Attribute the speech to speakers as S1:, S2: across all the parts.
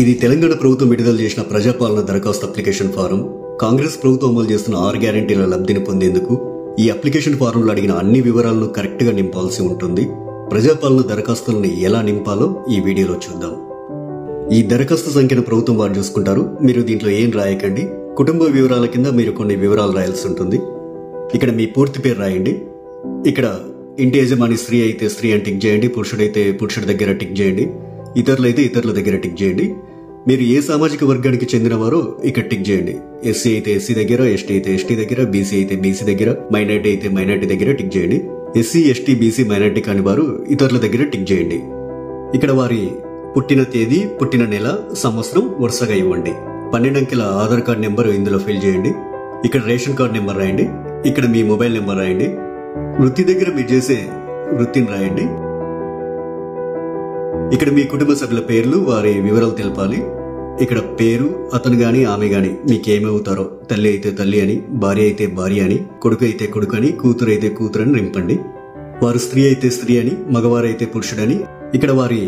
S1: ఇది తెలంగాణ ప్రభుత్వం విడుదల చేసిన ప్రజాపాలన దరఖాస్తు అప్లికేషన్ ఫారం. కాంగ్రెస్ ప్రభుత్వం అమలు చేస్తున్న 6 గ్యారెంటీల లబ్ధిని పొందేందుకు ఈ అప్లికేషన్ ఫారంలో అడిగిన అన్ని వివరాలను కరెక్ట్ గా నింపాల్సి ఉంటుంది. ప్రజాపాలన దరఖాస్తులను ఎలా నింపాలో ఈ వీడియోలో చూద్దాం. ఈ దరఖాస్తు సంఖ్యను ప్రభుత్వం వారు చూసుకుంటారు. మీరు దీంట్లో ఏం రాయకండి. కుటుంబ వివరాల కింద మీరు కొన్ని వివరాలు రాయాల్సి ఉంటుంది. ఇక్కడ మీ పూర్తి పేరు రాయండి. ఇక్కడ ఇంటి యజమాని స్త్రీ అయితే స్త్రీ అని టిక్ చేయండి, పురుషుడైతే పురుషుడి దగ్గర టిక్ చేయండి, ఇతరులైతే ఇతరుల దగ్గర టిక్ చేయండి. మీరు ఏ సామాజిక వర్గానికి చెందినవారో ఇక్కడ టిక్ చేయండి. ఎస్సీ అయితే ఎస్సీ దగ్గర, ఎస్టీ అయితే ఎస్టీ దగ్గర, బీసీ అయితే బీసీ దగ్గర, మైనార్టీ అయితే మైనార్టీ దగ్గర టిక్ చేయండి. ఎస్సీ ఎస్టీ బీసీ మైనార్టీ కాని వారు ఇతరుల దగ్గర టిక్ చేయండి. ఇక్కడ వారి పుట్టిన తేదీ, పుట్టిన నెల, సంవత్సరం వరుసగా ఇవ్వండి. 12 అంకెల ఆధార్ కార్డ్ నెంబర్ ఇందులో ఫిల్ చేయండి. ఇక్కడ రేషన్ కార్డ్ నెంబర్ రాయండి. ఇక్కడ మీ మొబైల్ నెంబర్ రాయండి. వృత్తి దగ్గర మీరు చేసే వృత్తిని రాయండి. ఇక్కడ మీ కుటుంబ సభ్యుల పేర్లు, వారి వివరాలు తెలపాలి. ఇక్కడ పేరు, అతను గాని ఆమె గాని మీకేమవుతారో, తల్లి అయితే తల్లి అని, భార్య అయితే భార్య అని, కొడుకు అయితే కొడుకు అని, కూతురు అయితే కూతురు అని నింపండి. వారు స్త్రీ అయితే స్త్రీ అని, మగవారైతే పురుషుడని. ఇక్కడ వారి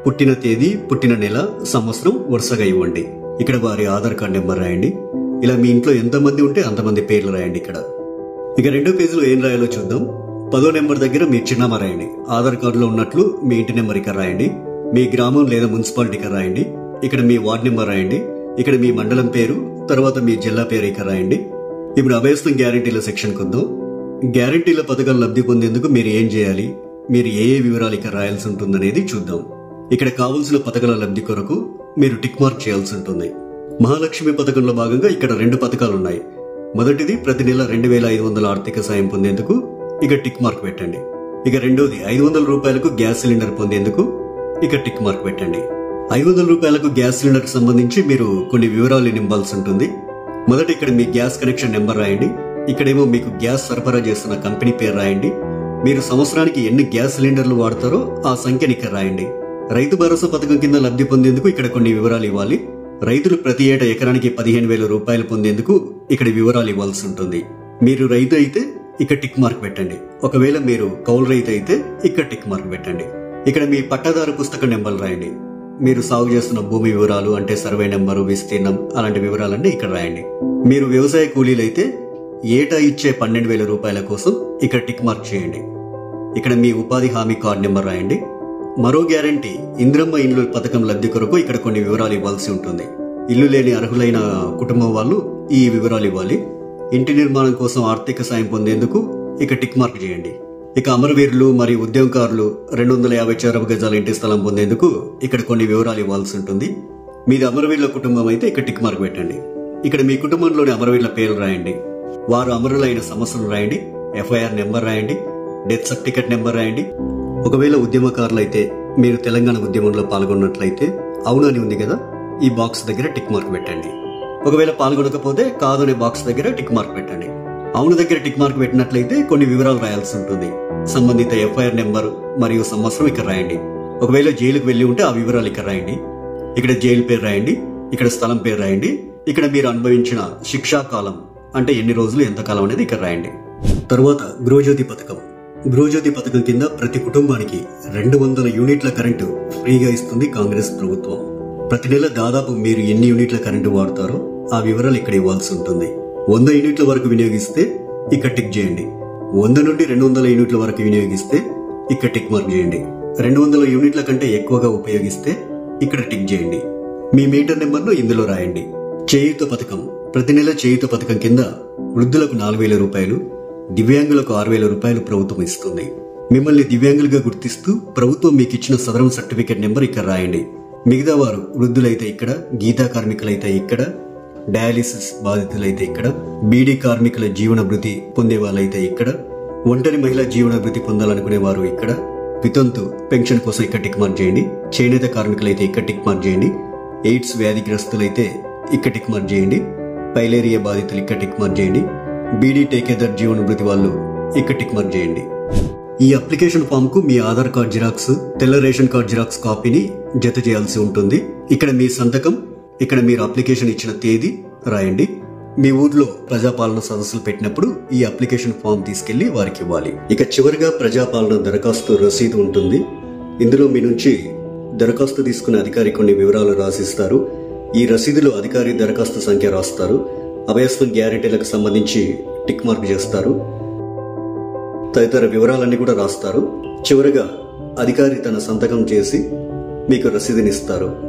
S1: పుట్టిన తేదీ, పుట్టిన నెల, సంవత్సరం వరుసగా ఇవ్వండి. ఇక్కడ వారి ఆధార్ కార్డ్ నెంబర్ రాయండి. ఇలా మీ ఇంట్లో ఎంతమంది ఉంటే అంతమంది పేర్లు రాయండి. ఇక్కడ ఇక రెండో పేజీలో ఏం రాయాలో చూద్దాం. 10వ నెంబర్ దగ్గర మీ చిరునామా రాయండి. ఆధార్ కార్డులో ఉన్నట్లు మీ ఇంటి నెంబర్ ఇక్కడ రాయండి. మీ గ్రామం లేదా మున్సిపాలిటీ ఇక్కడ రాయండి. ఇక్కడ మీ వార్డ్ నెంబర్ రాయండి. ఇక్కడ మీ మండలం పేరు, తర్వాత మీ జిల్లా పేరు ఇక్కడ రాయండి. ఇప్పుడు అభయస్థం గ్యారెంటీల సెక్షన్ కొందాం. గ్యారెంటీల పథకాలు లబ్ధి పొందేందుకు మీరు ఏం చేయాలి, మీరు ఏ వివరాలు ఇక్కడ రాయాల్సి ఉంటుందనేది చూద్దాం. ఇక్కడ కావలసిన పథకాల లబ్ధి కొరకు మీరు టిక్ మార్క్ చేయాల్సి ఉంటుంది. మహాలక్ష్మి పథకంలో భాగంగా ఇక్కడ 2 పథకాలు ఉన్నాయి. మొదటిది ప్రతి నెల 2500 ఆర్థిక సాయం పొందేందుకు ఇక టిక్ మార్క్ పెట్టండి. ఇక రెండోది 500 రూపాయలకు గ్యాస్ సిలిండర్ పొందేందుకు ఇక టిక్ మార్క్ పెట్టండి. 500 రూపాయలకు గ్యాస్ సిలిండర్ కు సంబంధించి మీరు కొన్ని వివరాలు నింపాల్సి ఉంటుంది. మొదట ఇక్కడ మీ గ్యాస్ కనెక్షన్ నెంబర్ రాయండి. ఇక్కడేమో మీకు గ్యాస్ సరఫరా చేస్తున్న కంపెనీ పేరు రాయండి. మీరు సంవత్సరానికి ఎన్ని గ్యాస్ సిలిండర్లు వాడతారో ఆ సంఖ్యని ఇక్కడ రాయండి. రైతు భరోసా పథకం కింద లబ్ధి పొందేందుకు ఇక్కడ కొన్ని వివరాలు ఇవ్వాలి. రైతులు ప్రతి ఏటా ఎకరానికి 15,000 రూపాయలు పొందేందుకు ఇక్కడ వివరాలు ఇవ్వాల్సి ఉంటుంది. మీరు రైతు అయితే ఇక్కడ టిక్ మార్క్ పెట్టండి. ఒకవేళ మీరు కౌలు రైతు అయితే ఇక్కడ టిక్ మార్క్ పెట్టండి. ఇక్కడ మీ పట్టాదారు పుస్తకం నెంబర్లు రాయండి. మీరు సాగు చేస్తున్న భూమి వివరాలు అంటే సర్వే నెంబరు, విస్తీర్ణం అలాంటి వివరాలన్నీ ఇక్కడ రాయండి. మీరు వ్యవసాయ కూలీలైతే ఏటా ఇచ్చే 12,000 రూపాయల కోసం ఇక్కడ టిక్ మార్క్ చేయండి. ఇక్కడ మీ ఉపాధి హామీ కార్డు నెంబర్ రాయండి. మరో గ్యారంటీ ఇందిరమ్మ ఇండ్లు పథకం లబ్ధి కొరకు ఇక్కడ కొన్ని వివరాలు ఇవ్వాల్సి ఉంటుంది. ఇల్లు లేని అర్హులైన కుటుంబం వాళ్ళు ఈ వివరాలు ఇవ్వాలి. ఇంటి నిర్మాణం కోసం ఆర్థిక సాయం పొందేందుకు ఇక టిక్ మార్క్ చేయండి. ఇక అమరవీరులు మరియు ఉద్యమకారులు 250 చదరపు గజాల ఇంటి స్థలం పొందేందుకు ఇక్కడ కొన్ని వివరాలు ఇవ్వాల్సి ఉంటుంది. మీది అమరవీరుల కుటుంబం అయితే ఇక్కడ టిక్ మార్క్ పెట్టండి. ఇక్కడ మీ కుటుంబంలోని అమరవీరుల పేర్లు రాయండి. వారు అమరులైన సంవత్సరం రాయండి. FIR నెంబర్ రాయండి. డెత్ సర్టిఫికెట్ నెంబర్ రాయండి. ఒకవేళ ఉద్యమకారులు అయితే మీరు తెలంగాణ ఉద్యమంలో పాల్గొన్నట్లయితే అవును అని ఉంది కదా, ఈ బాక్స్ దగ్గర టిక్ మార్క్ పెట్టండి. ఒకవేళ పాల్గొనకపోతే కాదు అనే బాక్స్ దగ్గర టిక్ మార్క్ పెట్టండి. అవును దగ్గర టిక్ మార్క్ పెట్టినట్లయితే కొన్ని వివరాలు రాయాల్సి ఉంటుంది. సంబంధిత FIR నెంబర్ మరియు సంవత్సరం ఇక్కడ రాయండి. ఒకవేళ జైలుకు వెళ్లి ఉంటే ఆ వివరాలు ఇక్కడ రాయండి. ఇక్కడ జైలు పేరు రాయండి. ఇక్కడ స్థలం పేరు రాయండి. ఇక్కడ మీరు అనుభవించిన శిక్షా కాలం అంటే ఎన్ని రోజులు, ఎంత కాలం అనేది ఇక్కడ రాయండి. తరువాత గృహజ్యోతి పథకం. గృహజ్యోతి పథకం కింద ప్రతి కుటుంబానికి 200 యూనిట్ల కరెంటు ఫ్రీగా ఇస్తుంది కాంగ్రెస్ ప్రభుత్వం. ప్రతి నెల దాదాపు మీరు ఎన్ని యూనిట్ల కరెంటు వాడతారో ఆ వివరాలు ఇక్కడ ఇవ్వాల్సి ఉంటుంది. 100 యూనిట్ల వరకు వినియోగిస్తే ఇక్కడ టిక్ చేయండి. 100 నుండి 200 యూనిట్ల వరకు వినియోగిస్తే ఇక్కడ టిక్ మార్క్ చేయండి. 200 యూనిట్ల కంటే ఎక్కువగా ఉపయోగిస్తే ఇక్కడ టిక్ చేయండి. మీ మీటర్ నెంబర్ను ఇందులో రాయండి. చేయూత పథకం. ప్రతి నెల చేయూత పథకం కింద వృద్ధులకు 4,000 రూపాయలు, దివ్యాంగులకు 6,000 రూపాయలు ప్రభుత్వం ఇస్తుంది. మిమ్మల్ని దివ్యాంగులుగా గుర్తిస్తూ ప్రభుత్వం మీకు ఇచ్చిన సదరం సర్టిఫికేట్ నెంబర్ ఇక్కడ రాయండి. మిగతా వారు వృద్ధులైతే ఇక్కడ, గీతా కార్మికులైతే ఇక్కడ, డయాలిసిస్ బాధితులైతే ఇక్కడ, బీడీ కార్మికుల జీవన భృతి పొందే వాళ్ళైతే ఇక్కడ, ఒంటరి మహిళా జీవన భృతి పొందాలనుకునే వారు ఇక్కడ, వితంతు పెన్షన్ కోసం ఇక్కడ టిక్ మార్క్ చేయండి. చేనేత కార్మికులైతే ఇక్కడ టిక్ మార్క్ చేయండి. ఎయిడ్స్ వ్యాధిగ్రస్తులైతే ఇక్కడ టిక్ మార్క్ చేయండి. పైలేరియా బాధితులు ఇక్కడ టిక్ మార్క్ చేయండి. బీడీ టేకేదర్ జీవన భృతి వాళ్ళు ఇక్కడ టిక్ మార్క్ చేయండి. ఈ అప్లికేషన్ ఫామ్ కు మీ ఆధార్ కార్డ్ జిరాక్స్, తెల్ల రేషన్ కార్డ్ జిరాక్స్ కాపీని జత చేయాల్సి ఉంటుంది. ఇక్కడ మీ సంతకం, ఇక్కడ మీరు అప్లికేషన్ ఇచ్చిన తేదీ రాయండి. మీ ఊర్లో ప్రజాపాలన సదస్సులు పెట్టినప్పుడు ఈ అప్లికేషన్ ఫామ్ తీసుకెళ్లి వారికి ఇవ్వాలి. ఇక చివరిగా ప్రజాపాలన దరఖాస్తు రసీదు ఉంటుంది. ఇందులో మీ నుంచి దరఖాస్తు తీసుకునే అధికారి కొన్ని వివరాలు రాసిస్తారు. ఈ రసీదులో అధికారి దరఖాస్తు సంఖ్య రాస్తారు. అభయస్వం గ్యారెంటీలకు సంబంధించి టిక్ మార్క్ చేస్తారు. తదితర వివరాలన్నీ కూడా రాస్తారు. చివరగా అధికారి తన సంతకం చేసి మీకు రసీదునిస్తారు.